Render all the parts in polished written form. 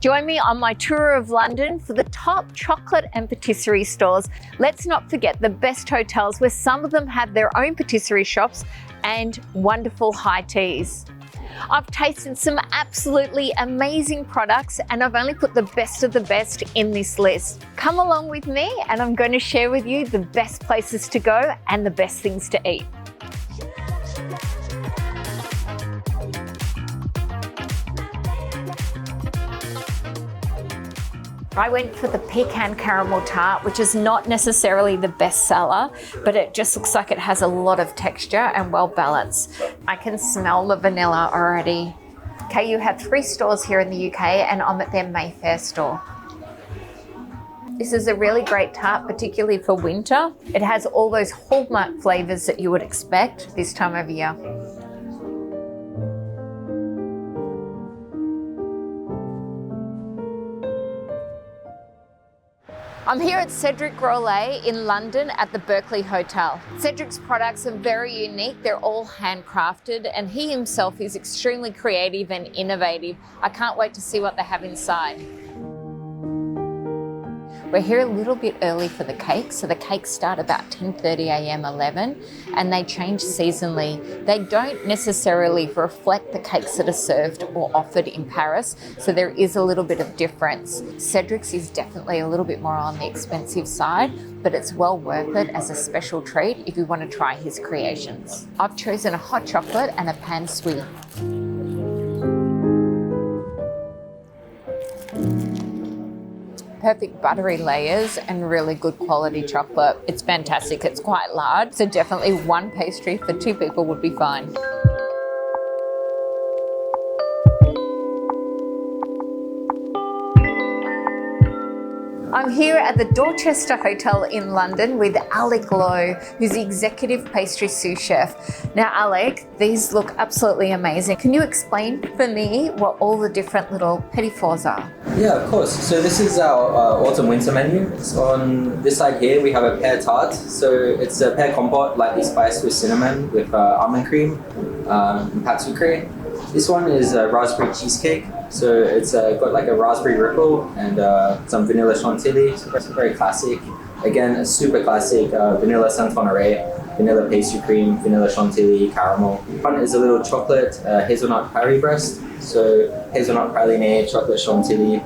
Join me on my tour of London for the top chocolate and patisserie stores. Let's not forget the best hotels where some of them have their own patisserie shops and wonderful high teas. I've tasted some absolutely amazing products and I've only put the best of the best in this list. Come along with me and I'm going to share with you the best places to go and the best things to eat. I went for the pecan caramel tart, which is not necessarily the best seller, but it just looks like it has a lot of texture and well balanced. I can smell the vanilla already. Kayu have 3 stores here in the UK and I'm at their Mayfair store. This is a really great tart, particularly for winter. It has all those hallmark flavors that you would expect this time of year. I'm here at Cédric Grolet in London at the Berkeley Hotel. Cédric's products are very unique. They're all handcrafted and he himself is extremely creative and innovative. I can't wait to see what they have inside. We're here a little bit early for the cakes. So the cakes start about 10:30 a.m, 11, and they change seasonally. They don't necessarily reflect the cakes that are served or offered in Paris, so there is a little bit of difference. Cédric's is definitely a little bit more on the expensive side, but it's well worth it as a special treat if you want to try his creations. I've chosen a hot chocolate and a pan suisse. Perfect buttery layers and really good quality chocolate. It's fantastic. It's quite large, so definitely one pastry for 2 people would be fine. I'm here at the Dorchester Hotel in London with Alec Lowe, who's the executive pastry sous chef. Now, Alec, these look absolutely amazing. Can you explain for me what all the different little petit fours are? Yeah, of course. So this is our autumn-winter menu. So on this side here, we have a pear tart. So it's a pear compote, lightly spiced with cinnamon, with almond cream and patisserie. This one is a raspberry cheesecake. So it's got like a raspberry ripple and some vanilla chantilly. So it's very classic. Again, a super classic vanilla Saint Honoré, vanilla pastry cream, vanilla chantilly, caramel. One is a little chocolate hazelnut Paris breast. So hazelnut praline, chocolate chantilly,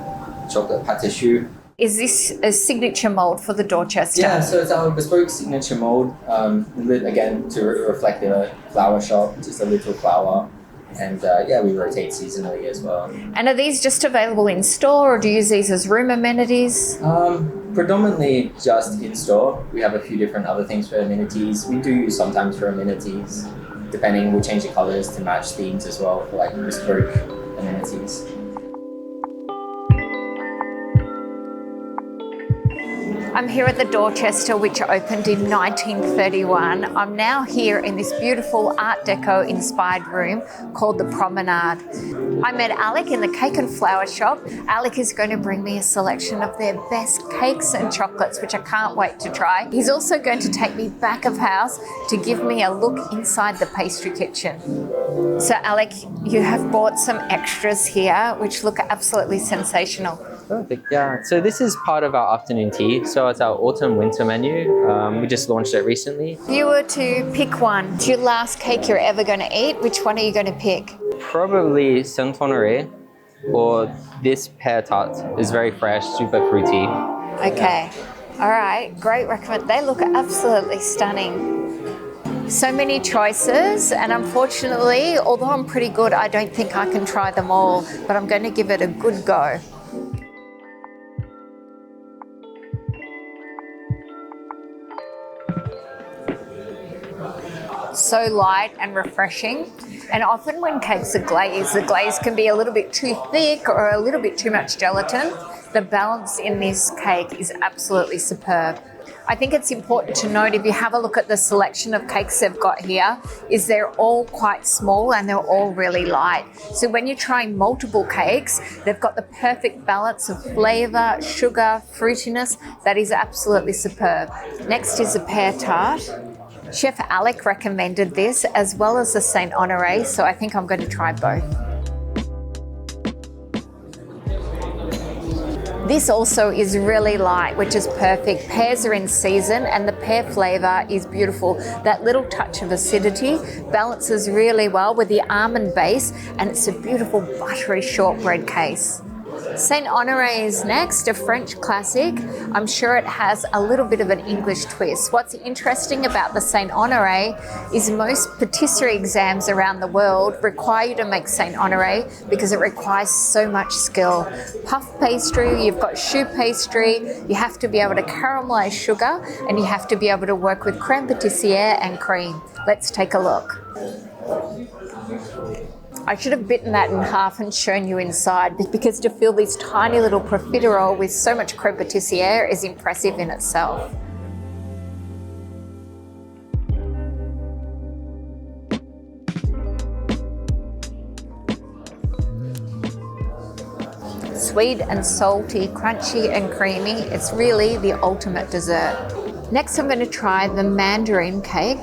chocolate patisserie. Is this a signature mold for the Dorchester? Yeah, so it's our bespoke signature mold. Again, to reflect the flower shop, just a little flower. And yeah, we rotate seasonally as well. And are these just available in store or do you use these as room amenities? Predominantly just in store. We have a few different other things for amenities. We do use sometimes for amenities. Depending, we'll change the colors to match themes as well for like bespoke amenities. I'm here at the Dorchester, which opened in 1931. I'm now here in this beautiful Art Deco inspired room called the Promenade. I met Alec in the cake and flower shop. Alec is going to bring me a selection of their best cakes and chocolates, which I can't wait to try. He's also going to take me back of house to give me a look inside the pastry kitchen. So Alec, you have bought some extras here, which look absolutely sensational. Perfect, yeah. So this is part of our afternoon tea. So it's our autumn-winter menu. We just launched it recently. If you were to pick one, it's your last cake you're ever going to eat, which one are you going to pick? Probably Saint Honoré or this pear tart is very fresh, super fruity. Okay, all right, great recommend. They look absolutely stunning. So many choices, and unfortunately, although I'm pretty good, I don't think I can try them all, but I'm going to give it a good go. So light and refreshing, and often when cakes are glazed, the glaze can be a little bit too thick or a little bit too much gelatin. The balance in this cake is absolutely superb. I think it's important to note, if you have a look at the selection of cakes they've got here, is they're all quite small and they're all really light. So when you're trying multiple cakes, they've got the perfect balance of flavour, sugar, fruitiness. That is absolutely superb. Next is a pear tart. Chef Alec recommended this as well as the Saint Honoré, so I think I'm going to try both. This also is really light, which is perfect. Pears are in season and the pear flavour is beautiful. That little touch of acidity balances really well with the almond base, and it's a beautiful buttery shortbread case. St. Honoré is next, a French classic. I'm sure it has a little bit of an English twist. What's interesting about the St. Honoré is most patisserie exams around the world require you to make St. Honoré because it requires so much skill. Puff pastry, you've got choux pastry, you have to be able to caramelize sugar, and you have to be able to work with crème pâtissière and cream. Let's take a look. I should have bitten that in half and shown you inside, because to fill this tiny little profiterole with so much crème pâtissière is impressive in itself. Sweet and salty, crunchy and creamy. It's really the ultimate dessert. Next, I'm going to try the mandarin cake.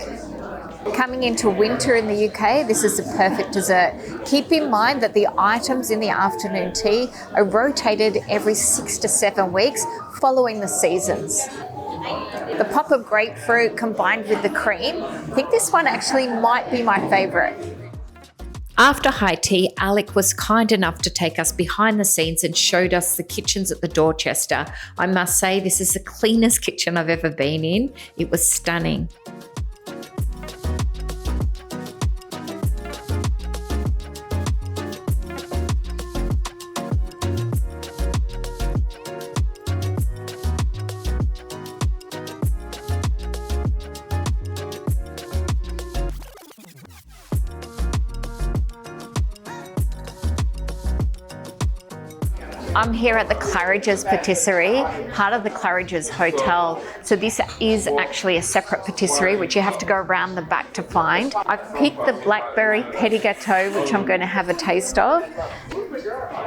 Coming into winter in the UK, this is a perfect dessert. Keep in mind that the items in the afternoon tea are rotated every 6 to 7 weeks following the seasons. The pop of grapefruit combined with the cream, I think this one actually might be my favourite. After high tea, Alec was kind enough to take us behind the scenes and showed us the kitchens at the Dorchester. I must say, this is the cleanest kitchen I've ever been in. It was stunning. I'm here at the Claridge's Patisserie, part of the Claridge's Hotel. So this is actually a separate patisserie, which you have to go around the back to find. I've picked the blackberry petit gâteau, which I'm going to have a taste of.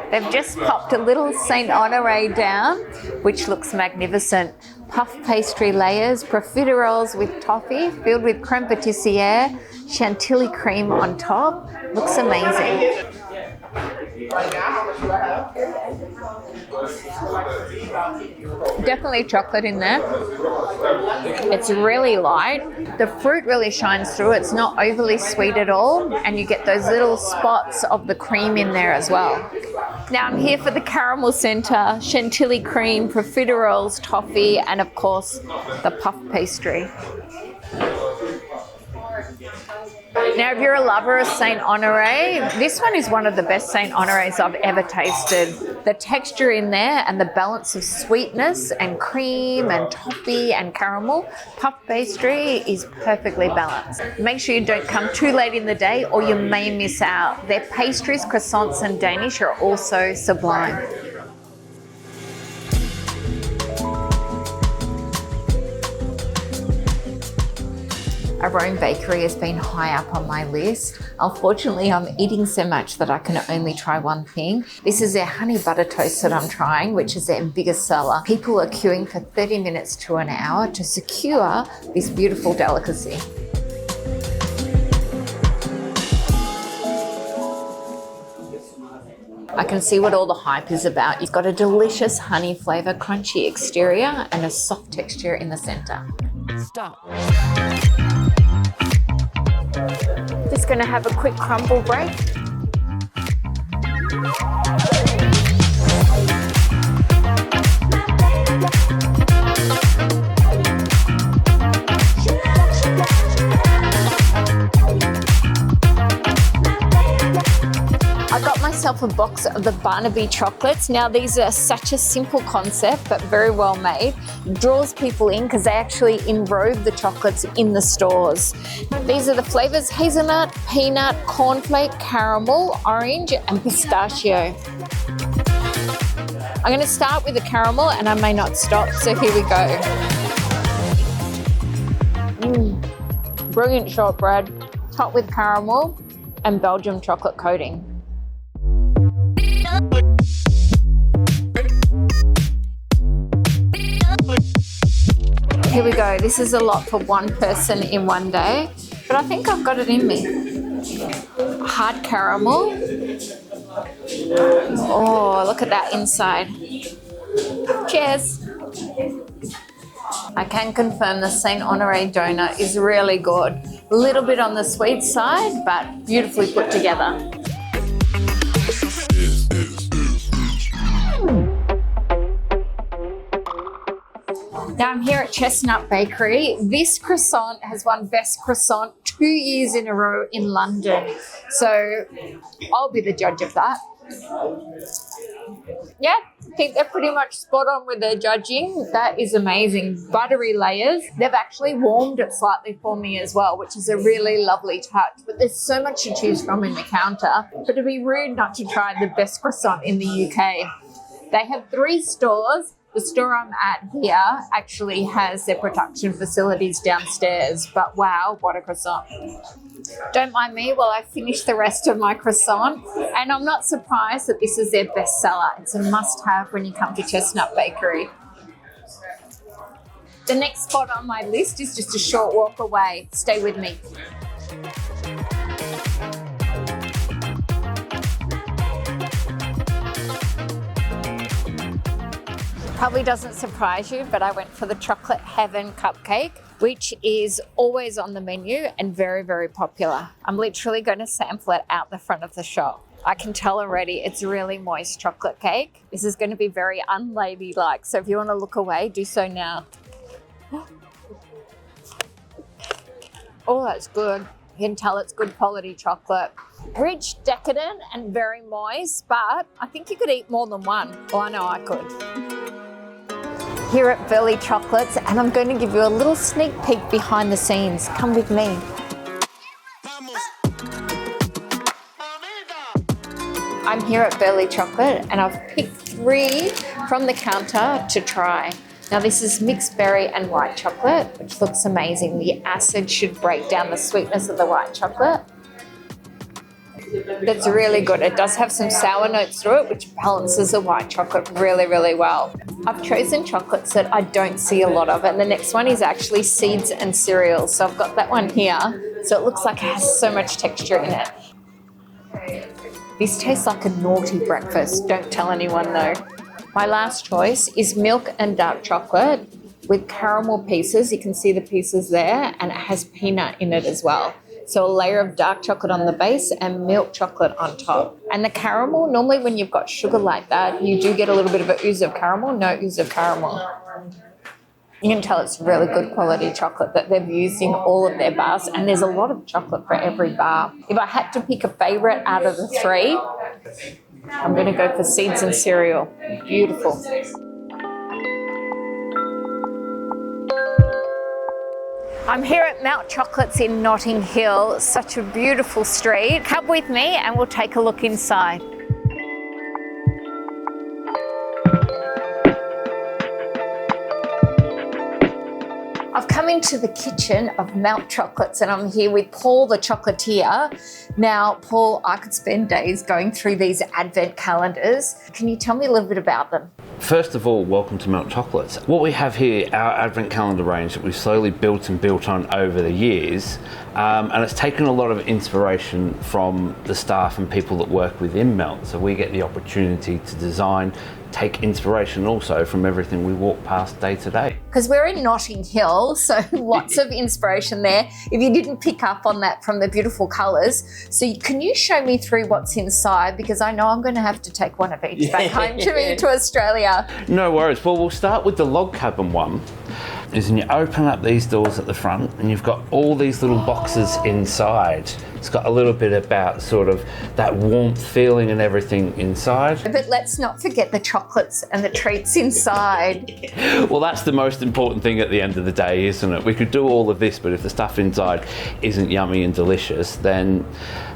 They've just popped a little St. Honoré down, which looks magnificent. Puff pastry layers, profiteroles with toffee, filled with crème pâtissière, chantilly cream on top. Looks amazing. Definitely chocolate in there. It's really light. The fruit really shines through. It's not overly sweet at all, and you get those little spots of the cream in there as well. Now I'm here for the caramel centre, chantilly cream, profiteroles, toffee, and of course the puff pastry. Now, if you're a lover of St. Honoré, this one is one of the best St. Honorés I've ever tasted. The texture in there and the balance of sweetness and cream and toffee and caramel, puff pastry is perfectly balanced. Make sure you don't come too late in the day or you may miss out. Their pastries, croissants and Danish are also sublime. Arôme Bakery has been high up on my list. Unfortunately, I'm eating so much that I can only try one thing. This is their honey butter toast that I'm trying, which is their biggest seller. People are queuing for 30 minutes to an hour to secure this beautiful delicacy. I can see what all the hype is about. You've got a delicious honey flavour, crunchy exterior and a soft texture in the centre. Stop. Just going to have a quick crumble break. I got myself a box of the Barnaby chocolates. Now these are such a simple concept but very well made. It draws people in because they actually enrobe the chocolates in the stores. These are the flavours: hazelnut, peanut, cornflake, caramel, orange and pistachio. I'm going to start with the caramel and I may not stop, so here we go. Brilliant shortbread, topped with caramel and Belgium chocolate coating. Here we go. This is a lot for one person in one day, but I think I've got it in me. Hard caramel. Oh, look at that inside. Cheers. I can confirm the St. Honoré donut is really good. A little bit on the sweet side, but beautifully put together. Now I'm here at Chestnut Bakery. This croissant has won Best Croissant 2 years in a row in London. So I'll be the judge of that. Yeah, I think they're pretty much spot on with their judging. That is amazing. Buttery layers. They've actually warmed it slightly for me as well, which is a really lovely touch. But there's so much to choose from in the counter. But it'd be rude not to try the best croissant in the UK. They have 3 stores. The store I'm at here actually has their production facilities downstairs. But wow, what a croissant. Don't mind me while I finish the rest of my croissant. And I'm not surprised that this is their bestseller. It's a must-have when you come to Chestnut Bakery. The next spot on my list is just a short walk away. Stay with me. Probably doesn't surprise you, but I went for the Chocolate Heaven cupcake, which is always on the menu and very, very popular. I'm literally going to sample it out the front of the shop. I can tell already it's really moist chocolate cake. This is going to be very unladylike, so if you want to look away, do so now. Oh, that's good. You can tell it's good quality chocolate. Rich, decadent, and very moist, but I think you could eat more than one. Well, I know I could. Here at Birley Chocolates, and I'm going to give you a little sneak peek behind the scenes. Come with me. I'm here at Birley Chocolate, and I've picked 3 from the counter to try. Now this is mixed berry and white chocolate, which looks amazing. The acid should break down the sweetness of the white chocolate. That's really good. It does have some sour notes to it, which balances the white chocolate really, really well. I've chosen chocolates that I don't see a lot of, and the next one is actually seeds and cereals. So I've got that one here. So it looks like it has so much texture in it. This tastes like a naughty breakfast. Don't tell anyone though. My last choice is milk and dark chocolate with caramel pieces. You can see the pieces there, and it has peanut in it as well. So a layer of dark chocolate on the base and milk chocolate on top. And the caramel, normally when you've got sugar like that, you do get a little bit of a ooze of caramel, no ooze of caramel. You can tell it's really good quality chocolate that they've used in all of their bars, and there's a lot of chocolate for every bar. If I had to pick a favourite out of the 3, I'm going to go for seeds and cereal. Beautiful. I'm here at Mount Chocolates in Notting Hill. Such a beautiful street. Come with me and we'll take a look inside. I've come into the kitchen of Mount Chocolates and I'm here with Paul, the chocolatier. Now, Paul, I could spend days going through these advent calendars. Can you tell me a little bit about them? First of all, welcome to Mount Chocolates. What we have here, our advent calendar range that we've slowly built on over the years, and it's taken a lot of inspiration from the staff and people that work within Melt. So we get the opportunity to design, take inspiration also from everything we walk past day to day. Because we're in Notting Hill, so lots of inspiration there. If you didn't pick up on that from the beautiful colours. So can you show me through what's inside? Because I know I'm going to have to take one of each back home to Australia. No worries. Well, we'll start with the log cabin one. Is when you open up these doors at the front and you've got all these little boxes inside. It's got a little bit about sort of that warmth feeling and everything inside. But let's not forget the chocolates and the treats inside. Well, that's the most important thing at the end of the day, isn't it? We could do all of this, but if the stuff inside isn't yummy and delicious, then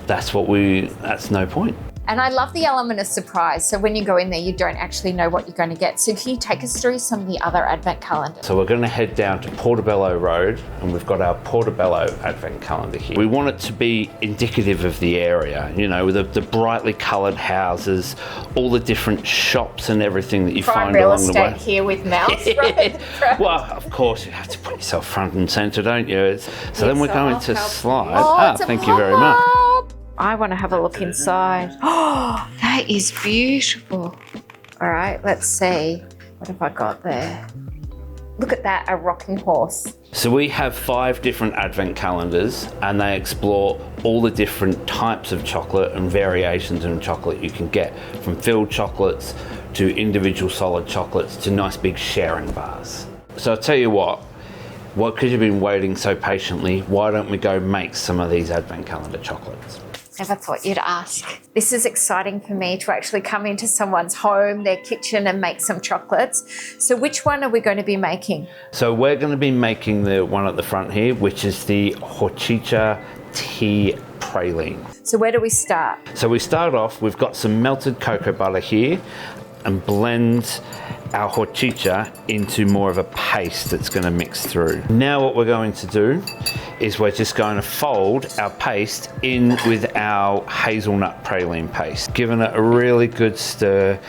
that's no point. And I love the element of surprise. So when you go in there, you don't actually know what you're going to get. So can you take us through some of the other advent calendars? So we're going to head down to Portobello Road and we've got our Portobello advent calendar here. We want it to be indicative of the area, you know, with the brightly coloured houses, all the different shops and everything that you find along the way. Prime real estate here with Mews, right? Well, of course, you have to put yourself front and centre, don't you? So then we're going to slide. Thank you very much. I want to have a look inside. Oh, that is beautiful. All right, let's see. What have I got there? Look at that, a rocking horse. So we have 5 different advent calendars, and they explore all the different types of chocolate and variations in chocolate you can get, from filled chocolates to individual solid chocolates to nice big sharing bars. So I'll tell you what, because you've been waiting so patiently, why don't we go make some of these advent calendar chocolates? Never thought you'd ask. This is exciting for me to actually come into someone's home, their kitchen, and make some chocolates. So which one are we going to be making? So we're going to be making the one at the front here, which is the horchata tea praline. So where do we start? So we start off, we've got some melted cocoa butter here, and blend our horchata into more of a paste that's going to mix through. Now what we're going to do is we're just going to fold our paste in with our hazelnut praline paste, giving it a really good stir.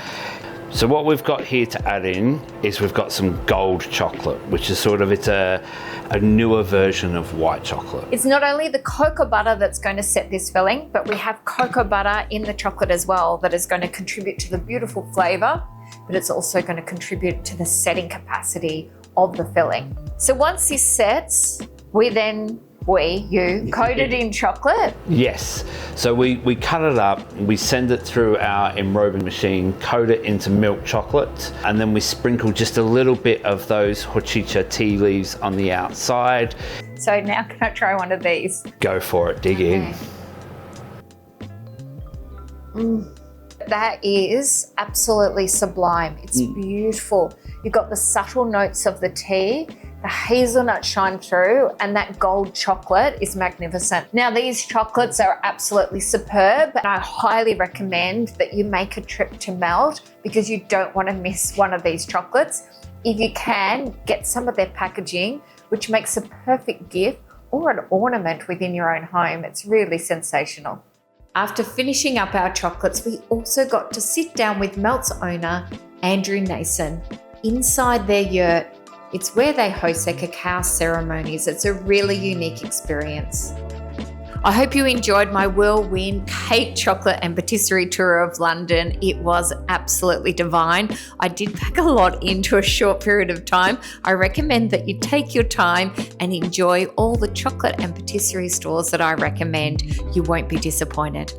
So what we've got here to add in is we've got some gold chocolate, which is sort of, it's a newer version of white chocolate. It's not only the cocoa butter that's going to set this filling, but we have cocoa butter in the chocolate as well that is going to contribute to the beautiful flavour, but it's also going to contribute to the setting capacity of the filling. So once this sets, you coat it in chocolate? Yes. So we cut it up, we send it through our enrobing machine, coat it into milk chocolate, and then we sprinkle just a little bit of those horchata tea leaves on the outside. So now can I try one of these? Go for it, dig in. That is absolutely sublime. It's beautiful. You've got the subtle notes of the tea, the hazelnut shine through, and that gold chocolate is magnificent. Now these chocolates are absolutely superb, and I highly recommend that you make a trip to Melt because you don't want to miss one of these chocolates. If you can, get some of their packaging, which makes a perfect gift or an ornament within your own home. It's really sensational. After finishing up our chocolates, we also got to sit down with Melt's owner, Andrew Nason, inside their yurt. It's where they host their cacao ceremonies. It's a really unique experience. I hope you enjoyed my whirlwind cake, chocolate and patisserie tour of London. It was absolutely divine. I did pack a lot into a short period of time. I recommend that you take your time and enjoy all the chocolate and patisserie stores that I recommend. You won't be disappointed.